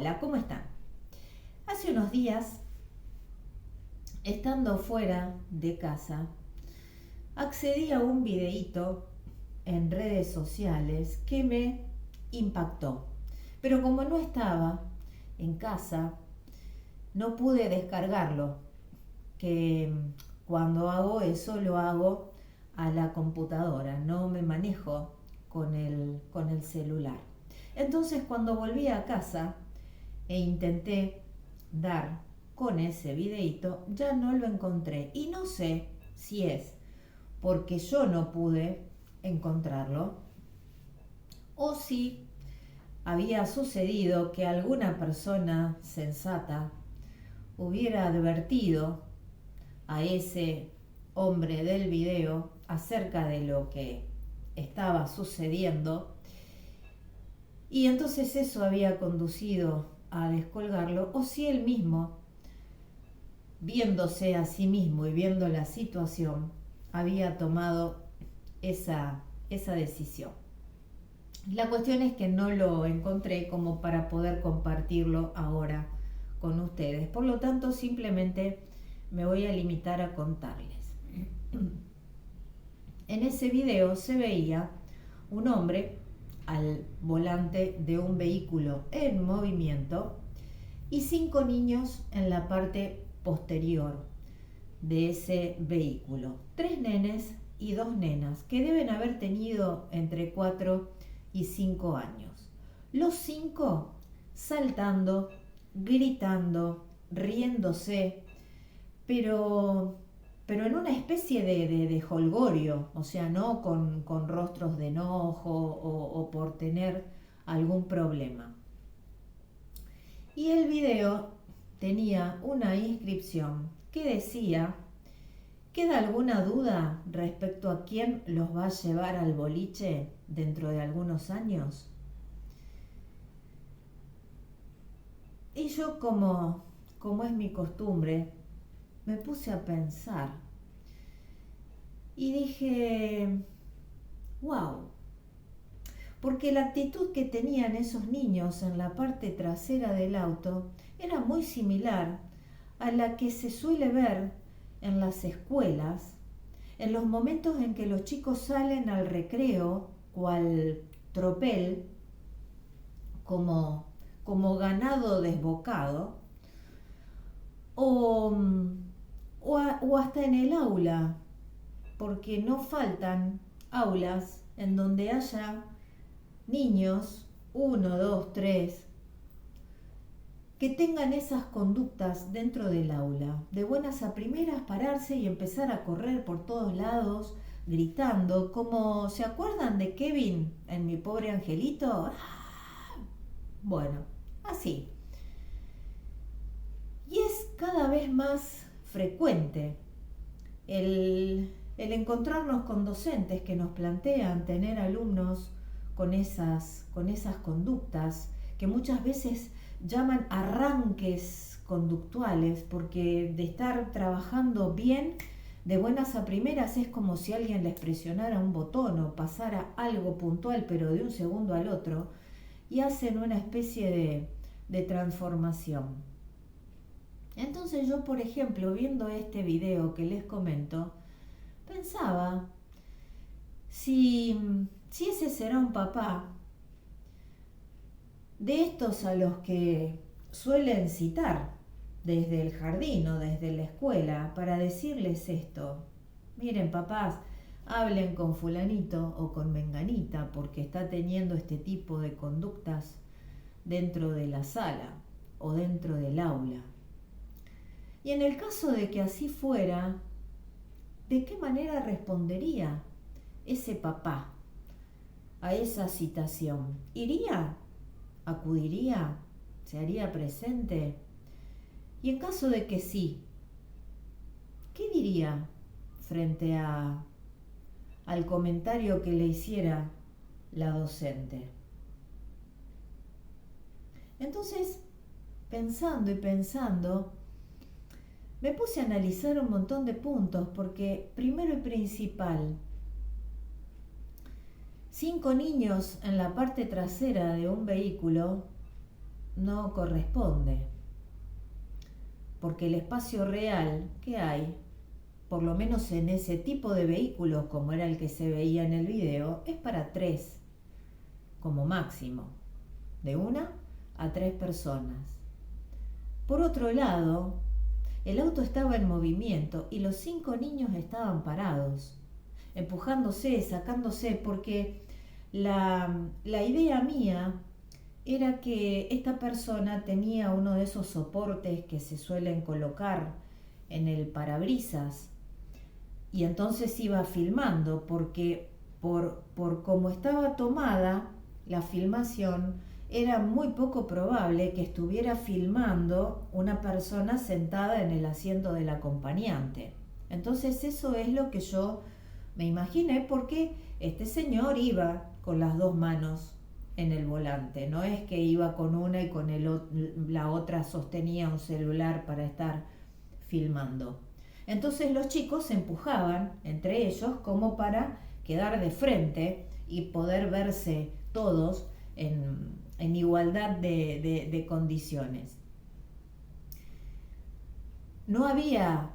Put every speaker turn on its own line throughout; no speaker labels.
Hola, ¿cómo están? Hace unos días, estando fuera de casa, accedí a un videíto en redes sociales que me impactó. Pero como no estaba en casa, no pude descargarlo, que cuando hago eso lo hago a la computadora, no me manejo con el celular. Entonces cuando volví a casa e intenté dar con ese videíto, ya no lo encontré. Y no sé si es porque yo no pude encontrarlo o si había sucedido que alguna persona sensata hubiera advertido a ese hombre del video acerca de lo que estaba sucediendo y entonces eso había conducido a descolgarlo, o si él mismo, viéndose a sí mismo y viendo la situación, había tomado esa decisión. La cuestión es que no lo encontré como para poder compartirlo ahora con ustedes. Por lo tanto, simplemente me voy a limitar a contarles. En ese video se veía un hombre al volante de un vehículo en movimiento y 5 niños en la parte posterior de ese vehículo. 3 nenes y 2 nenas que deben haber tenido entre 4 y 5 años. Los 5 saltando, gritando, riéndose, pero, pero en una especie de jolgorio, o sea, no con rostros de enojo o por tener algún problema. Y el video tenía una inscripción que decía: ¿queda alguna duda respecto a quién los va a llevar al boliche dentro de algunos años? Y yo, como es mi costumbre, me puse a pensar y dije, wow, porque la actitud que tenían esos niños en la parte trasera del auto era muy similar a la que se suele ver en las escuelas, en los momentos en que los chicos salen al recreo, cual tropel, como ganado desbocado, o, o hasta en el aula, porque no faltan aulas en donde haya niños, 1, 2, 3, que tengan esas conductas dentro del aula, de buenas a primeras pararse y empezar a correr por todos lados, gritando, como ¿se acuerdan de Kevin en Mi Pobre Angelito? Bueno, así. Y es cada vez más frecuente el encontrarnos con docentes que nos plantean tener alumnos con esas conductas que muchas veces llaman arranques conductuales, porque de estar trabajando bien de buenas a primeras es como si alguien les presionara un botón o pasara algo puntual pero de un segundo al otro, y hacen una especie de transformación. Entonces yo, por ejemplo, viendo este video que les comento, pensaba si ese será un papá de estos a los que suelen citar desde el jardín o desde la escuela para decirles esto: miren, papás, hablen con fulanito o con menganita porque está teniendo este tipo de conductas dentro de la sala o dentro del aula. Y en el caso de que así fuera, ¿de qué manera respondería ese papá a esa citación? ¿Iría? ¿Acudiría? ¿Se haría presente? Y en caso de que sí, ¿qué diría frente al comentario que le hiciera la docente? Entonces, pensando y pensando, me puse a analizar un montón de puntos, porque primero y principal, 5 niños en la parte trasera de un vehículo no corresponde, porque el espacio real que hay, por lo menos en ese tipo de vehículos como era el que se veía en el video, es para 3 como máximo, de 1 a 3 personas. Por otro lado, el auto estaba en movimiento y los 5 niños estaban parados, empujándose, sacándose, porque la idea mía era que esta persona tenía uno de esos soportes que se suelen colocar en el parabrisas y entonces iba filmando, porque por cómo estaba tomada la filmación, era muy poco probable que estuviera filmando una persona sentada en el asiento del acompañante. Entonces eso es lo que yo me imaginé, porque este señor iba con las 2 manos en el volante, no es que iba con una y con la otra sostenía un celular para estar filmando. Entonces los chicos se empujaban entre ellos como para quedar de frente y poder verse todos en igualdad de condiciones. No había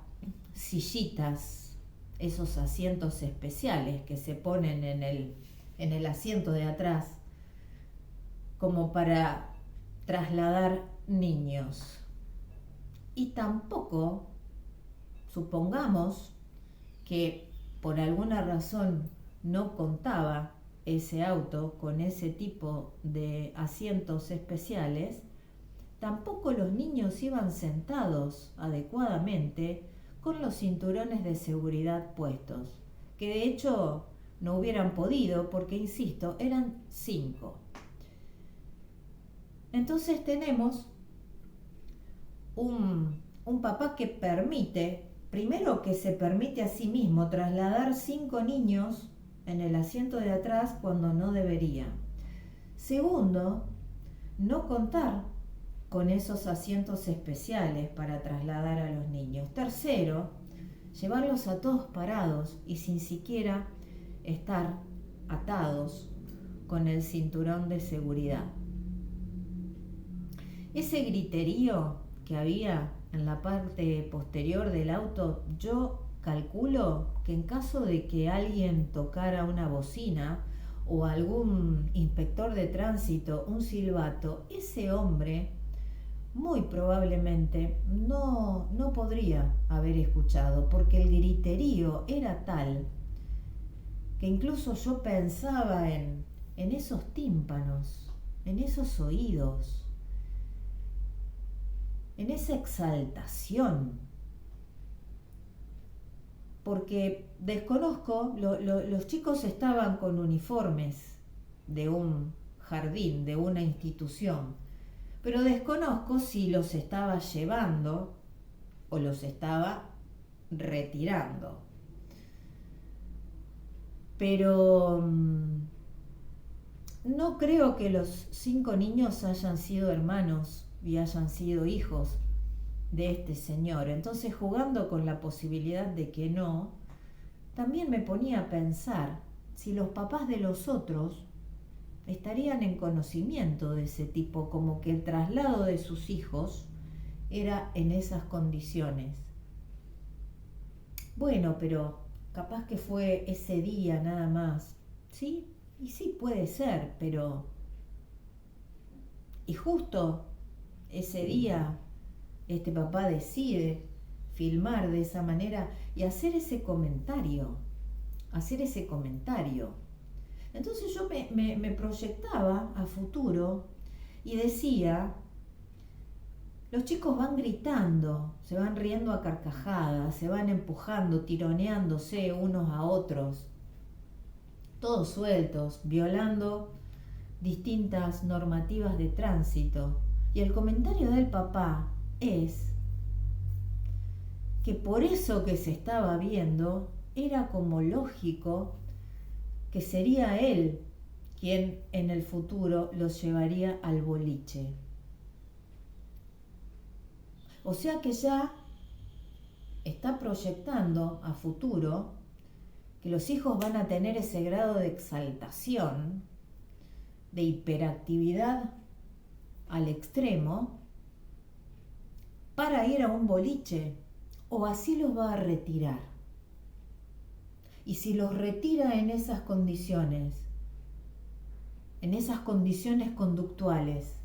sillitas, esos asientos especiales que se ponen en el asiento de atrás como para trasladar niños. Y tampoco, supongamos que por alguna razón no contaba ese auto con ese tipo de asientos especiales, tampoco los niños iban sentados adecuadamente con los cinturones de seguridad puestos, que de hecho no hubieran podido porque, insisto, eran 5. Entonces tenemos un papá que permite, primero que se permite a sí mismo trasladar 5 niños en el asiento de atrás cuando no debería. Segundo, no contar con esos asientos especiales para trasladar a los niños. Tercero, llevarlos a todos parados y sin siquiera estar atados con el cinturón de seguridad. Ese griterío que había en la parte posterior del auto, yo calculo que en caso de que alguien tocara una bocina o algún inspector de tránsito un silbato, ese hombre muy probablemente no podría haber escuchado, porque el griterío era tal que incluso yo pensaba en esos tímpanos, en esos oídos, en esa exaltación, porque desconozco, los chicos estaban con uniformes de un jardín, de una institución, pero desconozco si los estaba llevando o los estaba retirando. Pero no creo que los 5 niños hayan sido hermanos y hayan sido hijos de este señor. Entonces, jugando con la posibilidad de que no, también me ponía a pensar si los papás de los otros estarían en conocimiento de ese tipo, como que el traslado de sus hijos era en esas condiciones. Bueno, pero capaz que fue ese día nada más, ¿sí? Y sí puede ser, pero... Y justo ese día este papá decide filmar de esa manera y hacer ese comentario. Entonces yo me proyectaba a futuro y decía, los chicos van gritando, se van riendo a carcajadas, se van empujando, tironeándose unos a otros, todos sueltos, violando distintas normativas de tránsito. Y el comentario del papá es que por eso que se estaba viendo era como lógico que sería él quien en el futuro los llevaría al boliche. O sea que ya está proyectando a futuro que los hijos van a tener ese grado de exaltación, de hiperactividad al extremo para ir a un boliche, o así los va a retirar. Y si los retira en esas condiciones conductuales,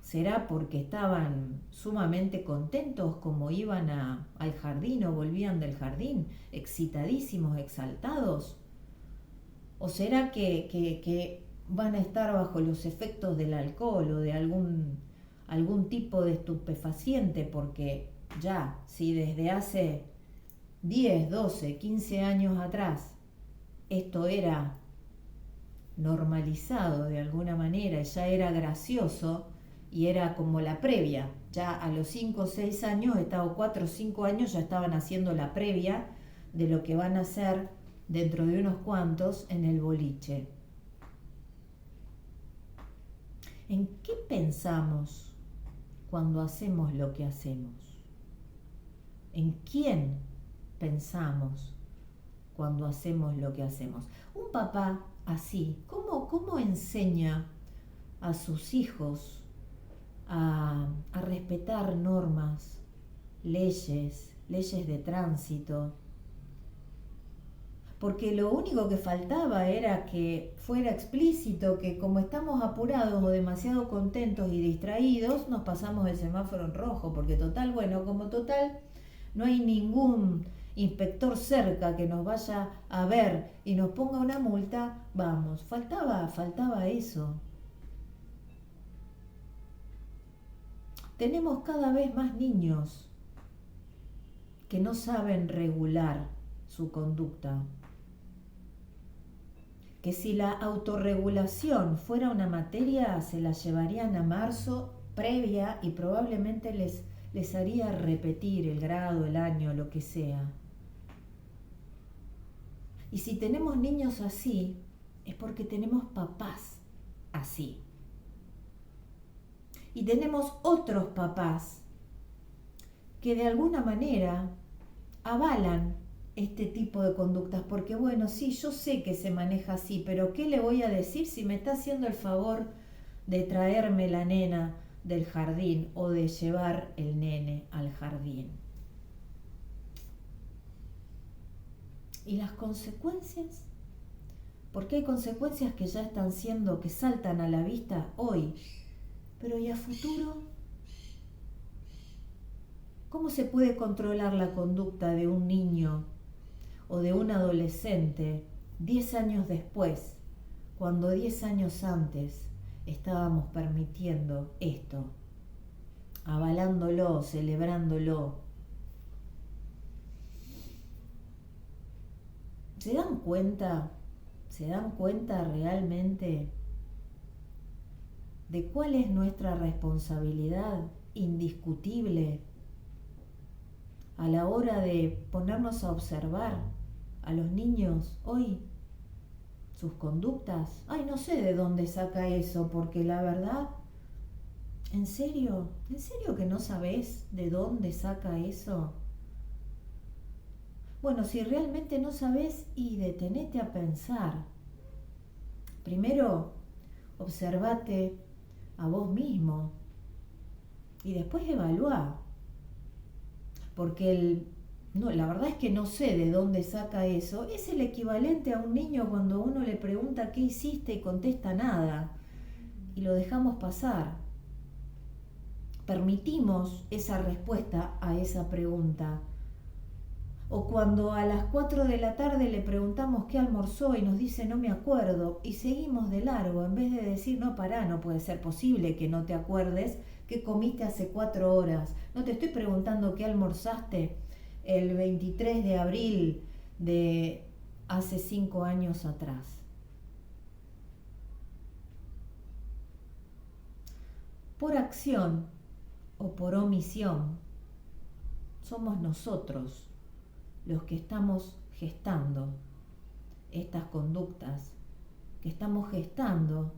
¿será porque estaban sumamente contentos como iban al jardín o volvían del jardín, excitadísimos, exaltados? ¿O será que van a estar bajo los efectos del alcohol o de algún tipo de estupefaciente? Porque ya, si desde hace 10, 12, 15 años atrás esto era normalizado de alguna manera, ya era gracioso y era como la previa, ya a los 5 o 6 años, o 4 o 5 años ya estaban haciendo la previa de lo que van a hacer dentro de unos cuantos en el boliche. ¿En qué pensamos cuando hacemos lo que hacemos? ¿En quién pensamos cuando hacemos lo que hacemos? Un papá así, ¿cómo enseña a sus hijos a respetar normas, leyes de tránsito? Porque lo único que faltaba era que fuera explícito que como estamos apurados o demasiado contentos y distraídos, nos pasamos el semáforo en rojo, porque total, no hay ningún inspector cerca que nos vaya a ver y nos ponga una multa, vamos, faltaba eso. Tenemos cada vez más niños que no saben regular su conducta. Que si la autorregulación fuera una materia, se la llevarían a marzo previa y probablemente les haría repetir el grado, el año, lo que sea. Y si tenemos niños así, es porque tenemos papás así. Y tenemos otros papás que de alguna manera avalan este tipo de conductas, porque bueno, sí, yo sé que se maneja así, pero ¿qué le voy a decir si me está haciendo el favor de traerme la nena del jardín o de llevar el nene al jardín? ¿Y las consecuencias? Porque hay consecuencias que ya están siendo, que saltan a la vista hoy, pero ¿y a futuro? ¿Cómo se puede controlar la conducta de un niño o de un adolescente 10 años después, cuando 10 años antes estábamos permitiendo esto, avalándolo, celebrándolo? ¿Se dan cuenta? ¿Se dan cuenta realmente de cuál es nuestra responsabilidad indiscutible a la hora de ponernos a observar a los niños hoy, sus conductas? Ay, no sé de dónde saca eso, porque la verdad, ¿en serio que no sabés de dónde saca eso? Bueno, si realmente no sabés, y detenete a pensar. Primero, observate a vos mismo y después evalúa. Porque la verdad es que no sé de dónde saca eso. Es el equivalente a un niño cuando uno le pregunta qué hiciste y contesta nada. Y lo dejamos pasar. Permitimos esa respuesta a esa pregunta. O cuando a las 4 de la tarde le preguntamos qué almorzó y nos dice no me acuerdo, y seguimos de largo en vez de decir no, pará, no puede ser posible que no te acuerdes qué comiste hace 4 horas. No te estoy preguntando qué almorzaste el 23 de abril de hace 5 años atrás. Por acción o por omisión, somos nosotros los que estamos gestando estas conductas, que estamos gestando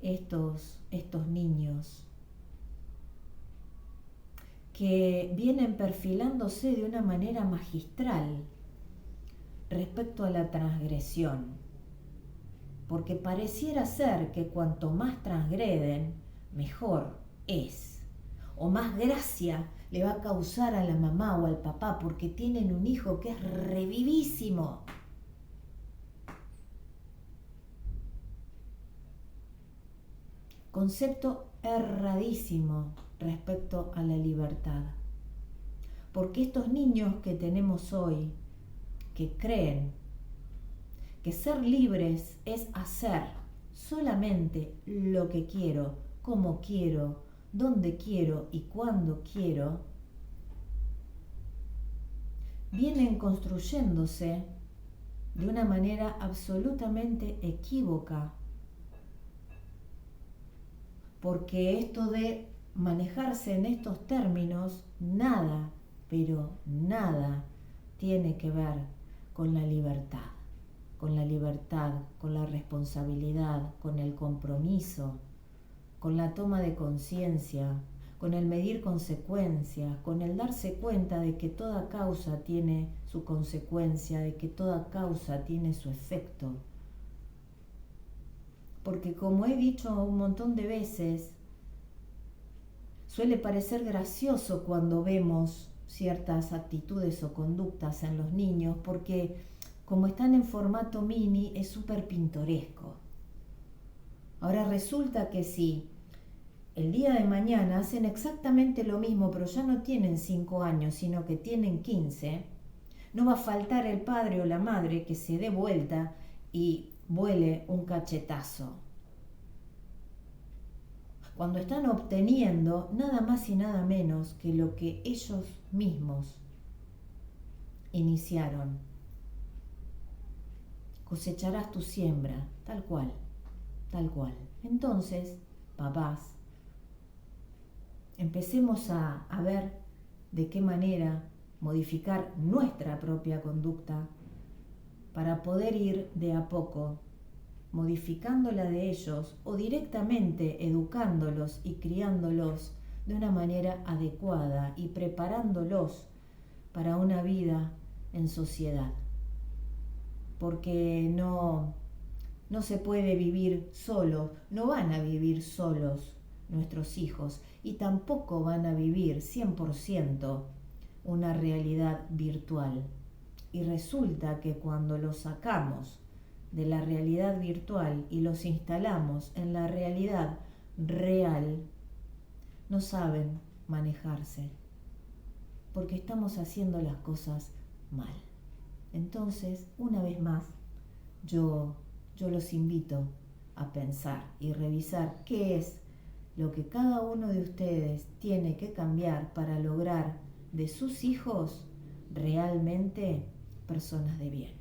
estos niños que vienen perfilándose de una manera magistral respecto a la transgresión, porque pareciera ser que cuanto más transgreden, mejor es, o más gracia le va a causar a la mamá o al papá porque tienen un hijo que es revivísimo. Concepto erradísimo respecto a la libertad. Porque estos niños que tenemos hoy, que creen que ser libres es hacer solamente lo que quiero, como quiero, donde quiero y cuando quiero, vienen construyéndose de una manera absolutamente equívoca. Porque esto de manejarse en estos términos, nada, pero nada tiene que ver con la libertad, con la responsabilidad, con el compromiso, con la toma de conciencia, con el medir consecuencias, con el darse cuenta de que toda causa tiene su consecuencia, de que toda causa tiene su efecto. Porque como he dicho un montón de veces, suele parecer gracioso cuando vemos ciertas actitudes o conductas en los niños, porque como están en formato mini es súper pintoresco. Ahora resulta que si el día de mañana hacen exactamente lo mismo, pero ya no tienen 5 años, sino que tienen 15, no va a faltar el padre o la madre que se dé vuelta y vuele un cachetazo. Cuando están obteniendo nada más y nada menos que lo que ellos mismos iniciaron. Cosecharás tu siembra, tal cual, tal cual. Entonces, papás, empecemos a ver de qué manera modificar nuestra propia conducta para poder ir de a poco modificando la de ellos o directamente educándolos y criándolos de una manera adecuada y preparándolos para una vida en sociedad. Porque no se puede vivir solo, no van a vivir solos nuestros hijos y tampoco van a vivir 100% una realidad virtual. Y resulta que cuando los sacamos de la realidad virtual y los instalamos en la realidad real, no saben manejarse, porque estamos haciendo las cosas mal. Entonces, una vez más, yo los invito a pensar y revisar qué es lo que cada uno de ustedes tiene que cambiar para lograr de sus hijos realmente personas de bien.